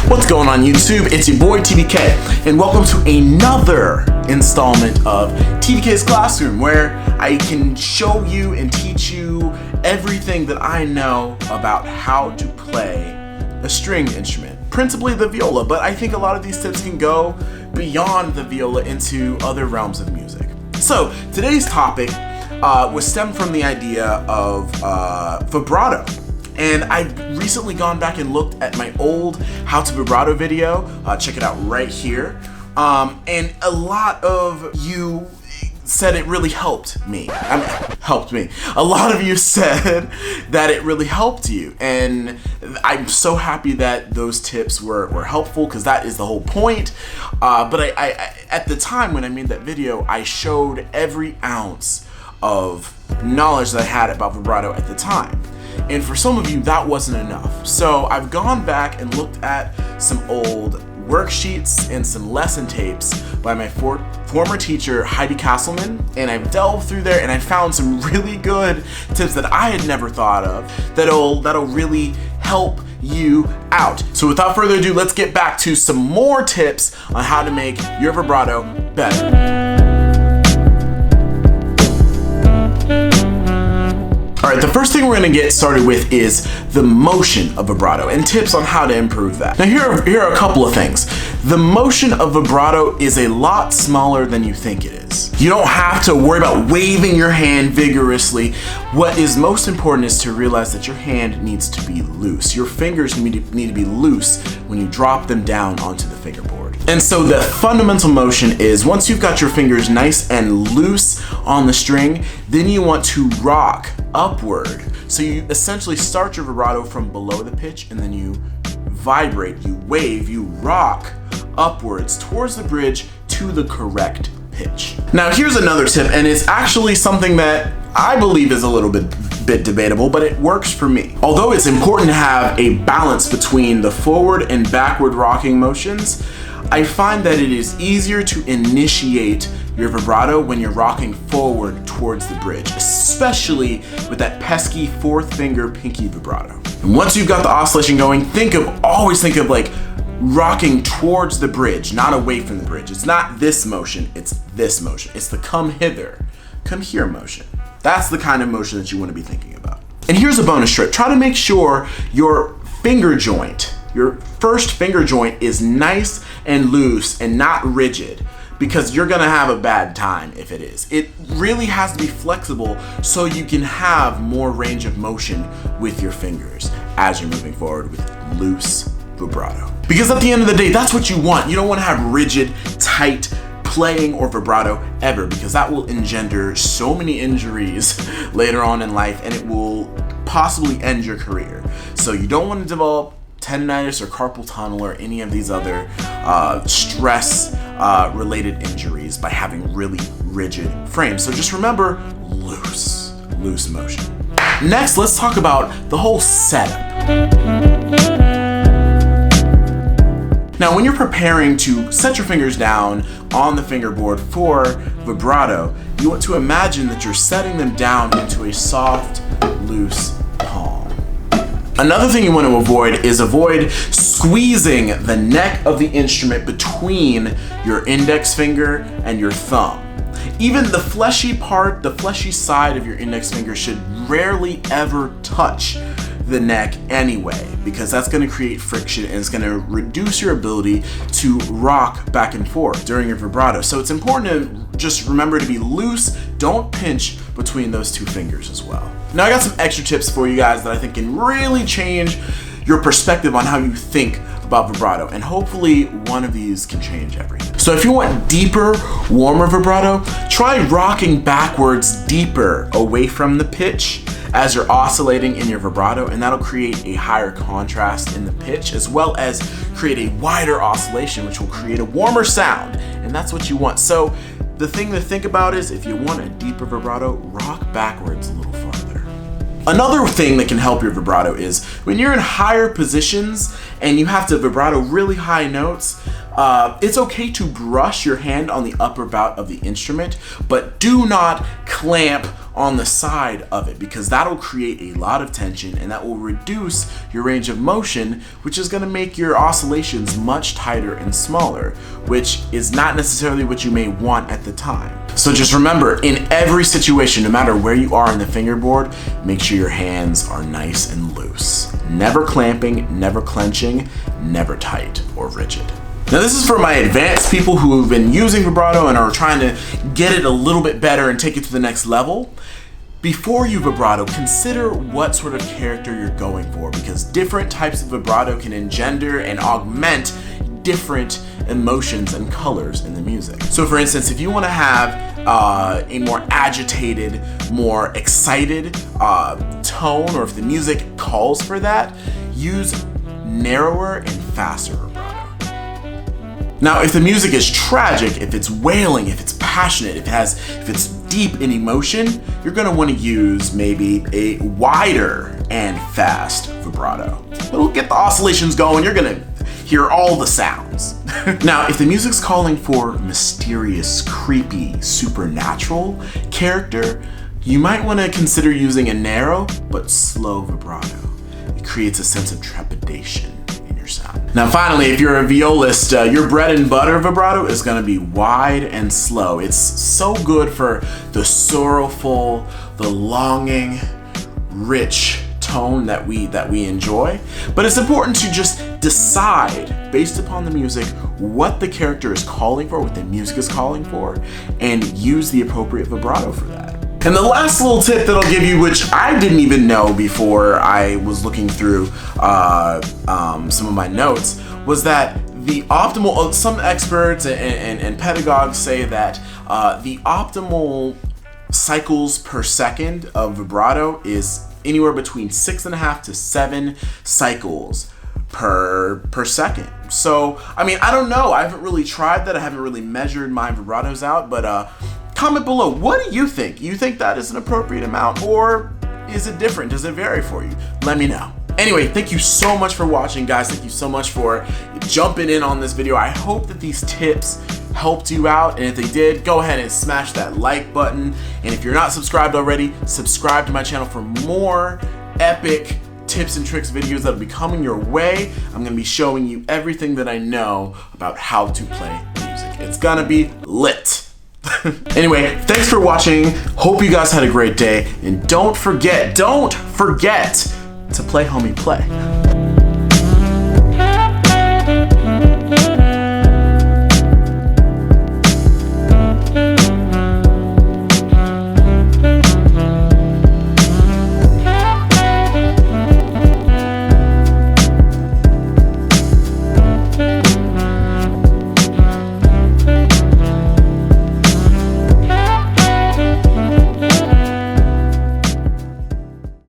What's going on YouTube? It's your boy TVK, and welcome to another installment of TVK's Classroom, where I can show you and teach you everything that I know about how to play a stringed instrument, principally the viola, but I think a lot of these tips can go beyond the viola into other realms of music. So today's topic was stemmed from the idea of vibrato. And I've recently gone back and looked at my old How to Vibrato video. Check it out right here. And a lot of you said it really helped me. A lot of you said that it really helped you. And I'm so happy that those tips were helpful, because that is the whole point. But I at the time when I made that video, I showed every ounce of knowledge that I had about vibrato at the time. And for some of you, that wasn't enough. So I've gone back and looked at some old worksheets and some lesson tapes by my former teacher, Heidi Castleman, and I've delved through there and I found some really good tips that I had never thought of that'll really help you out. So without further ado, let's get back to some more tips on how to make your vibrato better. Alright, the first thing we're going to get started with is the motion of vibrato and tips on how to improve that. Now here are a couple of things. The motion of vibrato is a lot smaller than you think it is. You don't have to worry about waving your hand vigorously. What is most important is to realize that your hand needs to be loose. Your fingers need to be loose when you drop them down onto the fingerboard. And so the fundamental motion is, once you've got your fingers nice and loose on the string, then you want to rock upward. So you essentially start your vibrato from below the pitch, and then you vibrate, you wave, you rock upwards towards the bridge to the correct pitch. Now here's another tip, and it's actually something that I believe is a little bit debatable, but it works for me. Although it's important to have a balance between the forward and backward rocking motions, I find that it is easier to initiate your vibrato when you're rocking forward towards the bridge, especially with that pesky fourth finger pinky vibrato. And once you've got the oscillation going, always think of like rocking towards the bridge, not away from the bridge. It's not this motion, it's this motion. It's the come hither, come here motion. That's the kind of motion that you want to be thinking about. And here's a bonus trick. Try to make sure your finger joint, your first finger joint, is nice and loose and not rigid, because you're gonna have a bad time if it is. It really has to be flexible so you can have more range of motion with your fingers as you're moving forward with loose vibrato. Because at the end of the day, that's what you want. You don't want to have rigid, tight playing or vibrato ever, because that will engender so many injuries later on in life, and it will possibly end your career. So you don't want to develop tendonitis or carpal tunnel or any of these other stress related injuries by having really rigid frames. So just remember, loose motion. Next, let's talk about the whole setup. Now, when you're preparing to set your fingers down on the fingerboard for vibrato, you want to imagine that you're setting them down into a soft, loose palm. Another thing you want to avoid squeezing the neck of the instrument between your index finger and your thumb. Even the fleshy part, the fleshy side of your index finger should rarely ever touch the neck anyway, because that's going to create friction and it's going to reduce your ability to rock back and forth during your vibrato. So it's important to just remember to be loose. Don't pinch between those two fingers as well. Now I got some extra tips for you guys that I think can really change your perspective on how you think about vibrato, and hopefully one of these can change everything. So if you want deeper, warmer vibrato, try rocking backwards deeper away from the pitch as you're oscillating in your vibrato, and that'll create a higher contrast in the pitch, as well as create a wider oscillation, which will create a warmer sound, and that's what you want. So the thing to think about is, if you want a deeper vibrato, rock backwards a little farther. Another thing that can help your vibrato is when you're in higher positions and you have to vibrato really high notes, it's okay to brush your hand on the upper bout of the instrument, but do not clamp on the side of it, because that'll create a lot of tension and that will reduce your range of motion, which is going to make your oscillations much tighter and smaller, which is not necessarily what you may want at the time. So just remember, in every situation, no matter where you are on the fingerboard, make sure your hands are nice and loose. Never clamping, never clenching, never tight or rigid. Now this is for my advanced people who have been using vibrato and are trying to get it a little bit better and take it to the next level. Before you vibrato, consider what sort of character you're going for, because different types of vibrato can engender and augment different emotions and colors in the music. So for instance, if you want to have a more agitated, more excited tone, or if the music calls for that, use narrower and faster vibrato. Now, if the music is tragic, if it's wailing, if it's passionate, if it's deep in emotion, you're gonna want to use maybe a wider and fast vibrato. It'll get the oscillations going, you're gonna hear all the sounds. Now, if the music's calling for mysterious, creepy, supernatural character, you might want to consider using a narrow but slow vibrato. It creates a sense of trepidation in your sound. Now finally, if you're a violist, your bread and butter vibrato is going to be wide and slow. It's so good for the sorrowful, the longing, rich tone that we enjoy. But it's important to just decide, based upon the music, what the character is calling for, what the music is calling for, and use the appropriate vibrato for that. And the last little tip that I'll give you, which I didn't even know before I was looking through some of my notes, was that the optimal, some experts and pedagogues say that the optimal cycles per second of vibrato is anywhere between 6.5 to 7 cycles per second. So, I mean, I don't know. I haven't really tried that. I haven't really measured my vibratos out, but comment below. What do you think? You think that is an appropriate amount, or is it different? Does it vary for you? Let me know. Anyway, thank you so much for watching, guys. Thank you so much for jumping in on this video. I hope that these tips helped you out, and if they did, go ahead and smash that like button. And if you're not subscribed already, subscribe to my channel for more epic tips and tricks videos that'll be coming your way. I'm gonna be showing you everything that I know about how to play music. It's gonna be lit. Anyway, thanks for watching. Hope you guys had a great day, and don't forget to play, homie, play.